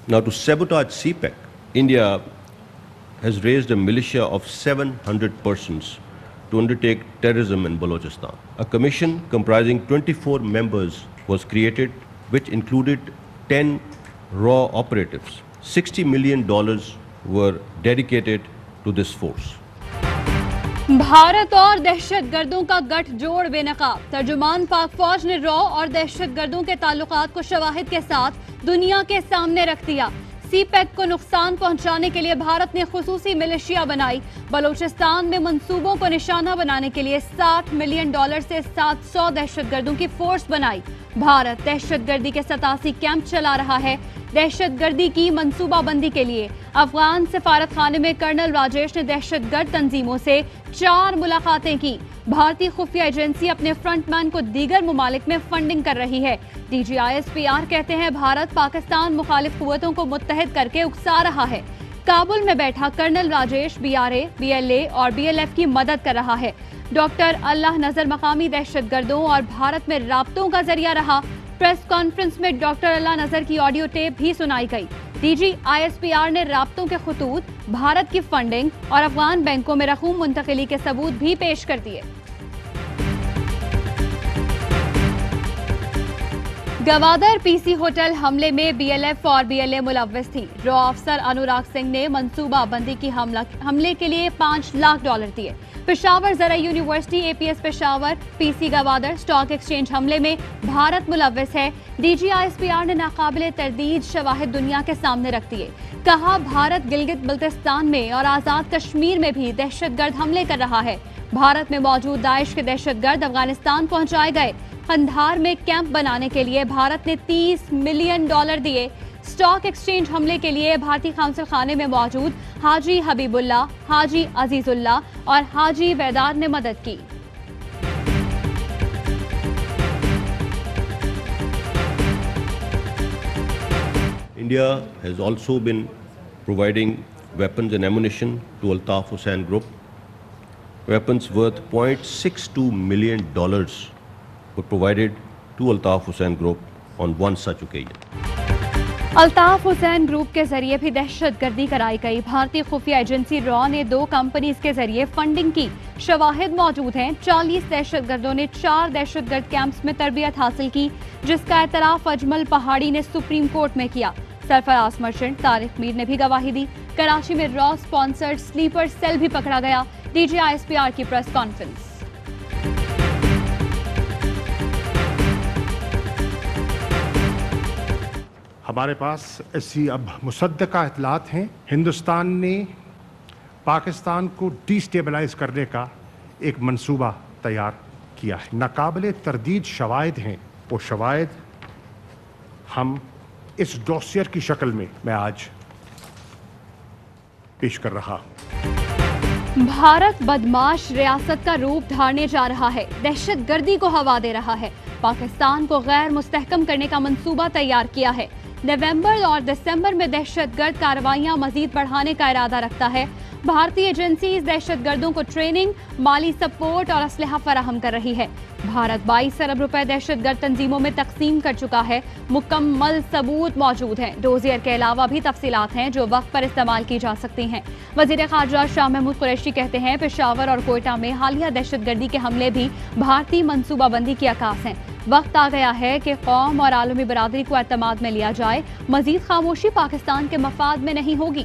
Now, to sabotage CPEC, India has raised a militia of 700 persons to undertake terrorism in Balochistan. A commission comprising 24 members was created, which included 10 raw operatives. $60 million were dedicated to this force. Bharat اور دہشت گردوں کا گٹھ جوڑ بے نقاب. ترجمان پاک فوج نے را اور دہشت گردوں کے تعلقات کو شواہد کے ساتھ دنیا کے سامنے رکھ دیا. سی پیک کو نقصان پہنچانے کے لیے بھارت نے خصوصی ملیشیا بنائی. بلوچستان میں منصوبوں کو نشانہ بنانے کے لیے $60 ملین سے 700 دہشت گردوں کی فورس بنائی. بھارت دہشت گردی کے 87 کیمپ چلا رہا ہے. دہشت گردی کی منصوبہ بندی کے لیے افغان سفارت خانے میں کرنل راجیش نے دہشت گرد تنظیموں سے 4 ملاقاتیں کی. بھارتی خفیہ ایجنسی اپنے فرنٹ مین کو دیگر ممالک میں فنڈنگ کر رہی ہے. D G I S P R کہتے ہیں بھارت پاکستان مخالف قوتوں کو متحد کر کے اکسا رہا ہے. کابل میں بیٹھا colonel Rajesh B R A, B L A اور بی ایل ایف کی مدد کر رہا ہے. ڈاکٹر اللہ نذر مقامی دہشت گردوں اور بھارت میں رابطوں کا ذریعہ رہا. پریس کانفرنس میں ڈاکٹر اللہ نذر کی آڈیو ٹیپ بھی سنائی گئی. D G I S P R نے رابطوں کے خطوط، بھارت کی فنڈنگ اور افغان بینکوں میں رقوم منتقلی کے ثبوت بھی پیش کر دیے. گوادر پی سی ہوٹل حملے میں بی ایل ایف اور بی ایل اے ملوث تھی. را افسر انوراگ سنگھ نے منصوبہ بندی کی حملے کے لیے $5 لاکھ دیے. پشاور زرعی university, A P S Peshawar, P C Gwadar stock exchange حملے میں بھارت ملوث ہے. D G I S P R نے ناقابل تردید شواہد دنیا کے سامنے رکھ دیے. کہا بھارت گلگت بلتستان میں اور آزاد کشمیر میں بھی دہشت گرد حملے کر رہا ہے. بھارت میں موجود داعش کے دہشت گرد افغانستان پہنچائے گئے. قندھار میں کیمپ بنانے کے لیے بھارت نے $30 ملین دیے. اسٹاک ایکسچینج حملے کے لیے بھارتی قونصل خانے میں موجود حاجی حبیب اللہ، حاجی عزیز اللہ اور حاجی ویدار نے مدد کی. India has also been providing weapons and ammunition to Altaf Hussain Group. Weapons worth $0.62 million were provided to Altaf Hussain Group on one such occasion. Altaf Hussain group کے ذریعے بھی دہشت گردی کرائی گئی. بھارتی خفیہ ایجنسی را نے 2 کمپنیز کے ذریعے فنڈنگ کی. شواہد موجود ہیں. 40 دہشت گردوں نے 4 دہشت گرد کیمپس میں تربیت حاصل کی، جس کا اعتراف اجمل پہاڑی نے سپریم کورٹ میں کیا. سرفراز مرچنٹ طارق میر نے بھی گواہی دی. کراچی میں را سپانسرڈ سلیپر سیل بھی پکڑا گیا. D G I S P R کی پریس کانفرنس. ہمارے پاس ایسی اب مصدقہ اطلاعات ہیں. ہندوستان نے پاکستان کو ڈی سٹیبلائز کرنے کا ایک منصوبہ تیار کیا ہے. ناقابل تردید شواہد ہیں. وہ شواہد ہم اس ڈوسیئر کی شکل میں آج پیش کر رہا ہوں. بھارت بدماش ریاست کا روپ دھارنے جا رہا ہے. دہشت گردی کو ہوا دے رہا ہے. پاکستان کو غیر مستحکم کرنے کا منصوبہ تیار کیا ہے. نومبر اور دسمبر میں دہشت گرد کارروائیاں مزید بڑھانے کا ارادہ رکھتا ہے. بھارتی ایجنسیز دہشت گردوں کو ٹریننگ، مالی سپورٹ اور اسلحہ فراہم کر رہی ہے. بھارت 22 ارب روپے دہشت گرد تنظیموں میں تقسیم کر چکا ہے. مکمل ثبوت موجود ہیں. ڈوزیئر کے علاوہ بھی تفصیلات ہیں جو وقت پر استعمال کی جا سکتی ہیں. وزیر خارجہ شاہ محمود قریشی کہتے ہیں پشاور اور کوئٹہ میں حالیہ دہشت گردی کے حملے بھی بھارتی منصوبہ بندی کی عکاس ہیں. وقت آ گیا ہے کہ قوم اور عالمی برادری کو اعتماد میں لیا جائے. مزید خاموشی پاکستان کے مفاد میں نہیں ہوگی.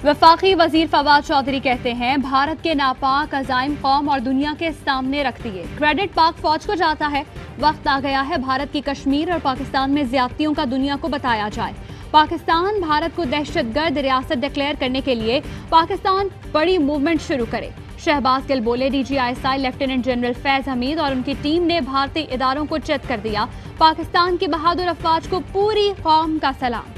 وفاقی وزیر فواد چودھری کہتے ہیں بھارت کے ناپاک عزائم قوم اور دنیا کے سامنے رکھ دیے. کریڈٹ پاک فوج کو جاتا ہے. وقت آ گیا ہے بھارت کی کشمیر اور پاکستان میں زیادتیوں کا دنیا کو بتایا جائے. پاکستان بھارت کو دہشت گرد ریاست ڈکلیئر کرنے کے لیے پاکستان بڑی موومنٹ شروع کرے. شہباز گل بولے D G I S I lieutenant general Faiz Hameed اور ان کی ٹیم نے بھارتی اداروں کو چت کر دیا. پاکستان کی بہادر افواج کو پوری قوم کا سلام.